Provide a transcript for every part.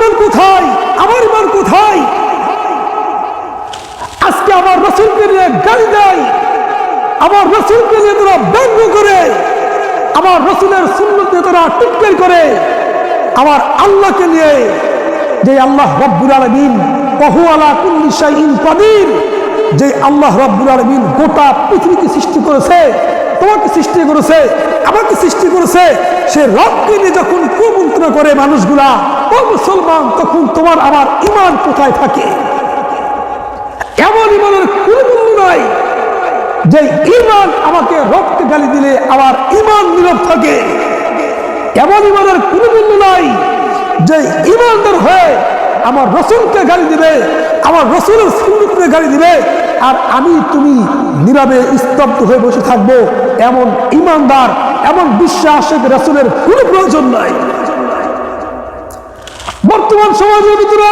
ইমান কোথায়? আমার ইমান কোথায়? আজকে আমার রাসূলকে নিয়ে গালি দেয়, আমার রাসূলকে নিয়ে তারা ব্যঙ্গ করে, আমার রাসূলের সুন্নাত নিয়ে তারা টিটকারি করে, আমার আল্লাহকে নিয়ে, যে আল্লাহ রাব্বুল আলামিন ওয়া হুয়া আলা কুল্লি শাইইন কাদির, যে আল্লাহ রাব্বুল আলামিন গোটা পৃথিবীকে সৃষ্টি করেছে, তোমাকে সৃষ্টি করেছে, আমাকে সৃষ্টি করেছে, সে রবকে নিয়ে যখন কুমন্ত্রণা করে মানুষগুলা, ও মুসলমান, তখন তোমার আমার ইমান কোথায় থাকে? এমন ইমানের কোন মূল্য নাই যে ইমান আমাকে রবকে গালি দিলে আমার ইমান নীরব থাকে। এমন ইমানের কোন মূল্য নাই যে ইমানদার হয়ে আমার রাসূলকে গালি দিবে, আমার রাসূলের সুন্নাতকে গালি দিবে, আর আমি তুমি নীরবে স্তব্ধ হয়ে বসে থাকবো। এমন ইমানদার, এমন বিশ্বাসের রাসূলের কোনো প্রয়োজন নাই। বর্তমান সমাজের ভিতরে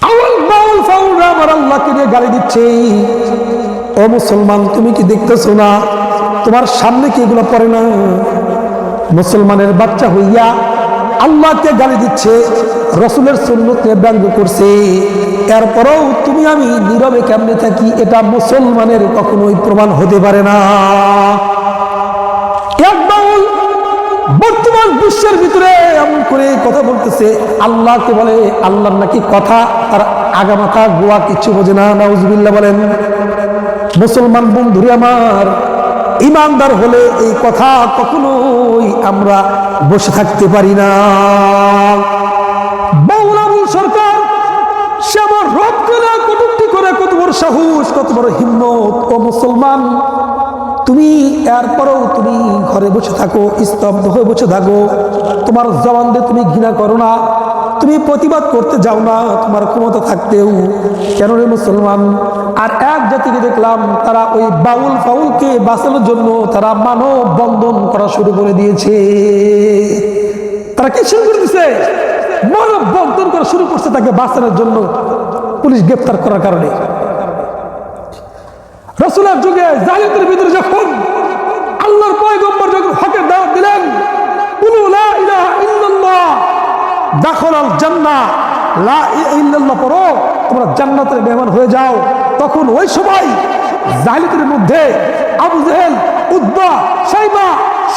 আউল বাউল ফাউলরা আমার আল্লাহকে নিয়ে গালি দিচ্ছে। ও মুসলমান, তুমি কি দেখতেছো না? তোমার সামনে কি এগুলো পড়ে না? মুসলমানের বাচ্চা হইয়া আল্লাহকে গালি দিচ্ছে, রাসূলের সুন্নতকে ব্যঙ্গ করছে, এরপরেও তুমি আমি নীরবে কেমনে থাকি? এটা মুসলমানের কখনোই প্রমাণ হতে পারে না। একদল বর্তমান বিশ্বের ভিতরে এমন করে কথা বলতেছে, আল্লাহকে বলে আল্লাহর নাকি কথা আর আগামাথা গোয়া কিছু বোঝে না। নাউজুবিল্লাহ বলেন। মুসলমান বন্ধুরে আমার, ইমানদার হলে এই কথা কখনোই আমরা বসে থাকতে পারি না। বাউলাবুল সরকার সে আমার রবকে না কটূক্তি করে, কত বড় সাহস, কত বড় হিম্মত! ও মুসলমান, তুমি এরপরেও তুমি ঘরে বসে থাকো, স্তব্ধ হয়ে বসে থাকো, তোমার জবান দিয়ে তুমি ঘৃণা করো না, তুমি প্রতিবাদ করতে যাও না তোমার ক্ষমতা থাকতেও। কেন রে মুসলমান? আর এক জাতিকে দেখলাম, তারা ওই বাউল ফাউলকে বাঁচানোর জন্য তারা মানব বন্ধন করা শুরু করে দিয়েছে। তারা কি শুরু করে দিয়েছে? মানব বন্ধন করা শুরু করছে তাকে বাঁচানোর জন্য, পুলিশ গ্রেফতার করার কারণে। রাসূলের যুগে জালিয়াতের ভিতরে যখন আল্লাহর পয়গম্বর যখন হকের দাওয়াত দিলেন, কুলু লা ইলাহা ইল্লাল্লাহ দাখালাল জান্নাহ, লা ইলাহা ইল্লাল্লাহ পড়ো, তোমরা জান্নাতের মেহমান হয়ে যাও, তখন ওই সময় জালিয়াতের মধ্যে আবু জেহেল, উতবা, শাইবা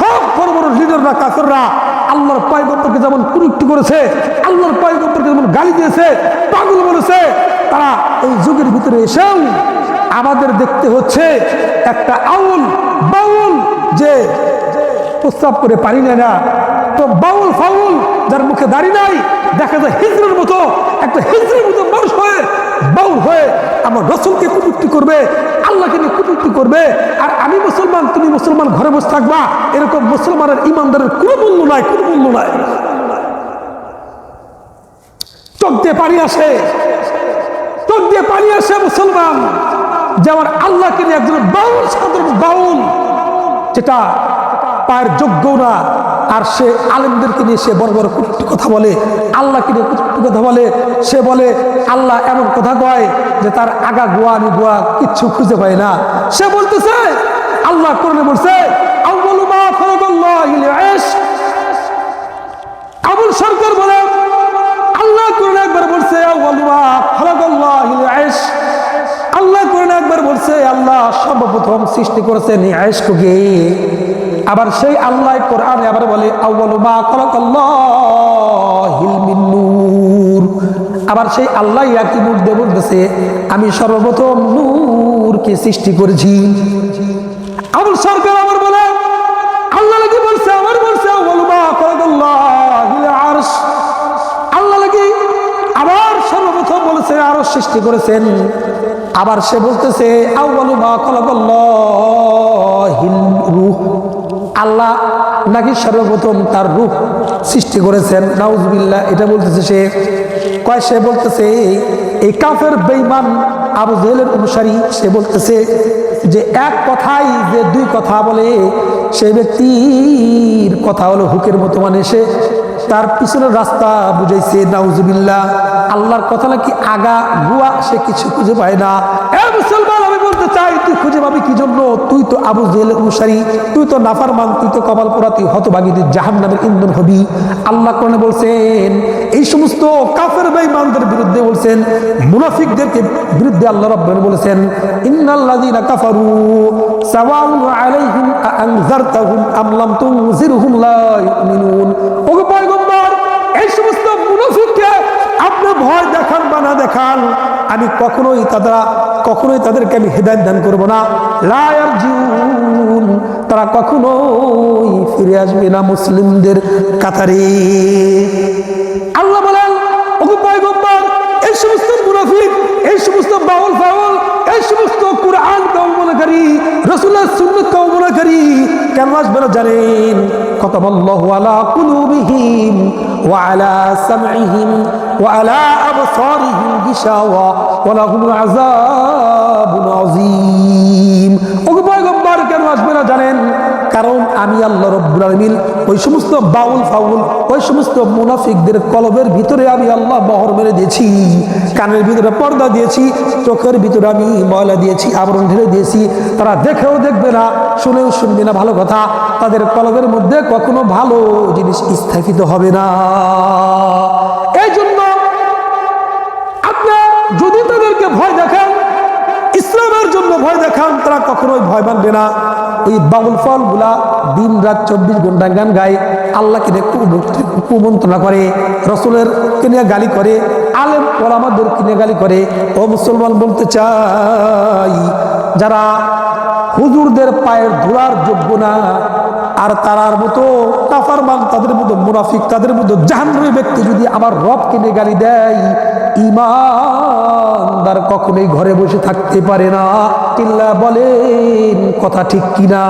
সব বড় বড় লিডাররা, কাফেররা আল্লাহর পয়গম্বরকে যেমন কুরুক্তি করেছে, আল্লাহর পয়গম্বরকে যেমন গালি দিয়েছে, পাগল বলেছে, তারা এই যুগের ভিতরে এসেও আমাদের দেখতে হচ্ছে একটা আউল বাউল যে প্রস্তাব করে পারি না, তো বাউল ফাউল যার মুখে দাড়ি নাই, দেখা যায় হিজড়ের মতো, একটা হিজড়ের মতো মানুষ হয়ে বাউল হয়ে আমার রাসূলকে কটূক্তি করবে, আল্লাহকে নিয়ে কটূক্তি করবে, আর আমি মুসলমান, তুমি মুসলমান ঘরে বসে থাকবা। এরকম মুসলমানের ইমানদারের কোনো মূল্য নাই, কোনো মূল্য নাই। চোখ দিয়ে পানি আসে, চোখ দিয়ে পানি আসে মুসলমান, যে আমার আল্লাহকে নিয়ে একজন বাউল, সাধারণ বাউল, যেটা পায়ের যোগ্য না, আর সে আলেমদেরকে নিয়ে সে বড় বড় কটূক্তি কথা বলে, আল্লাহকে নিয়ে কটূক্তি কথা বলে। সে বলে আল্লাহ এমন কথা কয় যে তার আগা গোয়া নি গোয়া কিচ্ছু খুঁজে পায় না। সে বলতেছে আল্লাহ কোরআনে বলছে আউয়ালু মা খালাকাল্লাহুল ইশক। আবুল সরকার বলে আল্লাহ কোরআনে একবার বলছে আউয়ালু মা খালাকাল্লাহুল ইশক। আল্লাহ কোরআনে একবার বলছে আল্লাহ সর্বপ্রথম সৃষ্টি করেছেন ইশককে। আবার সেই আল্লাহ কোরআনে আবার বলে আউয়ালু মা খালাকাল্লাহুল মিন নূর। আবার সেই আল্লাহ একই নূর দিয়ে বলতেছে আমি সর্বপ্রথম নূরকে সৃষ্টি করেছি। আবুল সরকার আবার বলে আল্লাহ লাগি বলছে, আবার বলছে আউয়ালু মা খালাকাল্লাহুল আরশ। আল্লাহ লাগি আবার সর্বপ্রথম বলেছে আরশ সৃষ্টি করেছেন। আবার সে বলতেছে আউয়ালু মা খালাকাল্লাহুল রূহ। আল্লাহ নাকি সর্বপ্রথম তার রূহ সৃষ্টি করেছেন। নাউজুবিল্লাহ, এটা বলতেছে সে। কয় সে বলতেছে এই কাফের বেঈমান আবু জেহেলের অনুসারী, সে বলতেছে যে এক কথাই যে দুই কথা বলে, সেই ব্যক্তির কথা হলো হুকের মতো, মানে সে তার পিছনের রাস্তা বুঝাইছে। নাউজুবিল্লাহ, আল্লাহর কথা নাকি আগা গুয়া সে কিছু খুঁজে পায় না। এ মুসলমান, আমি বলতে বলতে চাই, তুই খুঁজে পাবি কি জন্য? তুই তো আবু জেহেলের অনুসারী, তুই তো নাফরমান, তুই তো কপাল পোড়া, তুই হতভাগী, তুই জাহান্নামের ইন্ধন হবি। আল্লাহ কোরআনে বলছেন, এই সমস্ত কাফের বেঈমানদের বিরুদ্ধে বলছেন, মুনাফিকদেরকে বিরুদ্ধে আল্লাহ রাব্বুল বলেছেন, ইন্নাল্লাযীনা কাফারু সাওয়াউন আলাইহিম আনযারতাহুম আম লাম তুনজিরহুম লা ইউমিনুন। ওগো পয়গম্বর, এই সমস্ত মুনাফিককে আপনি ভয় দেখান বা না দেখান, আমি কখনোই তাদেরকে আমি হেদায়েত দান করব না। লা ইয়ারজিউন, তারা কখনোই ফিরে আসবে না মুসলিমদের কাতারে। আল্লাহ বলেন, ওগো পয়গম্বর, এই সমস্ত মুনাফিক, এই সমস্ত বাউল ফাউল, এই সমস্ত কুরআন কাউমনাকারী, রাসূলের সুন্নাত কাউমনাকারী কেন আসবে না জানেন? কাতাবাল্লাহু আলা কুলুবিহিম ওয়া আলা সামঈহিম ওয়া আলা আবসারিহিম গিশাওয়া ওয়া লাহুম আযাবুন আযীম। ওগো পয়গম্বর, কেন আসবে না জানেন? কারণ আমি আল্লাহ রাব্বুল আলামিন ওই সমস্ত বাউল ফাউল, ওই সমস্ত মুনাফিকদের কলবের ভিতরে আমি আল্লাহ মোহর মেরে দিয়েছি, কানের ভিতরে পর্দা দিয়েছি, চোখের ভিতরে আমি ময়লা দিয়েছি, আবরণ ঢেলে দিয়েছি। তারা দেখেও দেখবে না, শুনেও শুনবে না ভালো কথা, তাদের কলবের মধ্যে কখনো ভালো জিনিস স্থাপিত হবে না। এই জন্য আপনি যদি তাদেরকে ভয় দেখান, ইসলামের জন্য ভয় দেখান, তারা কখনোই ভয় মানবে না। ওই বাউল ফল গুলা দিন রাত 24 ঘন্টা গান গায়, আল্লাহকে কুমন্ত্রণা করে, রসুলের কিনে গালি করে, আলেম ওলামাদের কিনে গালি করে। ও মুসলমান, বলতে চাই, যারা হুজুরদের পায়ের ধুলার যোগ্য না, আর তারার মতো নাফরমান, তাদের মতো মুনাফিক, তাদের মতো জাহান্নামী ব্যক্তি যদি আমার রব কিনে গালি দেয়, ঈমানদার কখনোই ঘরে বসে থাকতে পারে না। চিল্লা বলেন কথা ঠিক কিনা?